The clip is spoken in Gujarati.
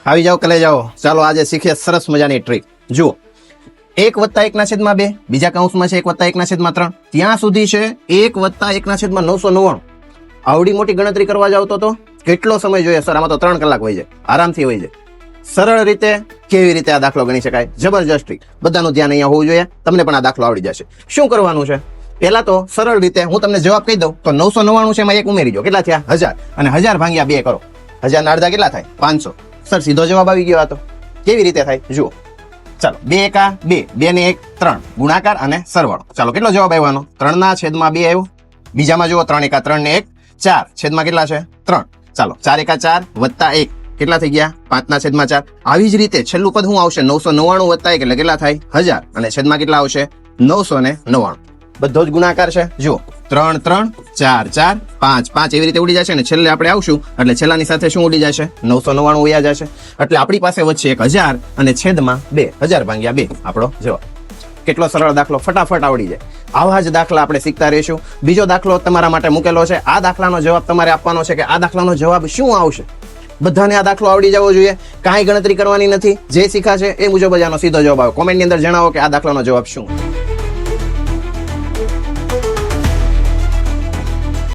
આવી જાઓ કલે જાઓ. ચાલો આજે શીખીએ સરસ મજાની ટ્રીક. જુઓ, 1+1/2, બીજા કૌંસમાં છે 1+1/3, ત્યાં સુધી છે 1+1/999. આવડી મોટી ગણતરી કરવા જાવ તો કેટલો સમય જોઈએ સર? આમાં તો 3 કલાક હોય છે, આરામથી હોય છે. સરળ રીતે કેવી રીતે આ દાખલો ગણી શકાય? જબરજસ્ત ટ્રીક. બધાનું ધ્યાન અહીંયા હોવું જોઈએ. તમને પણ આ દાખલો આવડી જશે. શું કરવાનું છે? પહેલા તો સરળ રીતે હું તમને જવાબ કહી દઉં તો 999 છે, એમાં 1 ઉમેરી દો. કેટલા થયા? 1000. અને 1000 ભાગ્યા 2 કરો. 1000 ના અડધા કેટલા થાય? 500. સર સીધો જવાબ આવી ગયો. આ તો કેવી રીતે થાય જુઓ. ચાલો, 2 × 2, 2 ને 1 3, ગુણાકાર અને સરવાળો. ચાલો, કેટલો જવાબ આવ્યો? 3/2 આવ્યો. બીજામાં જુઓ, 3 × 3 ને 1 4, છેદમાં કેટલા છે? 3. ચાલો, 4 × 4 વત્તા 1 કેટલા થઈ ગયા? 5/4. આવી જ રીતે છેલ્લું પદ શું આવશે? 999 વત્તા 1 એટલે કેટલા થાય? 1000. અને છેદમાં કેટલા આવશે? 999. બધો જ ગુણાકાર છે. જુઓ, 3 3, 4 4, 5 5 એવી રીતે ઉડી જશે. અને છેલ્લે આપણે આવશું એટલે છેલ્લાની સાથે શું ઉડી જશે? 999 ઉડ્યા જશે. એટલે આપણી પાસે વચ્ચે 1000 અને છેદમાં 2, 1000 ભાગ્યા 2 આપણો જવાબ. કેટલો સરળ દાખલો, ફટાફટ આવડી જાય. આવા જ દાખલા આપણે શીખતા રહીશું. બીજો દાખલો તમારા માટે મૂકેલો છે. આ દાખલાનો જવાબ તમારે આપવાનો છે કે આ દાખલાનો જવાબ શું આવશે. બધાને આ દાખલો આવડી જવો જોઈએ. કાંઈ ગણતરી કરવાની નથી. જે શીખાશે એ મુજબ જ આનો સીધો જવાબ આવે. કોમેન્ટની અંદર જણાવો કે આ દાખલાનો જવાબ શું.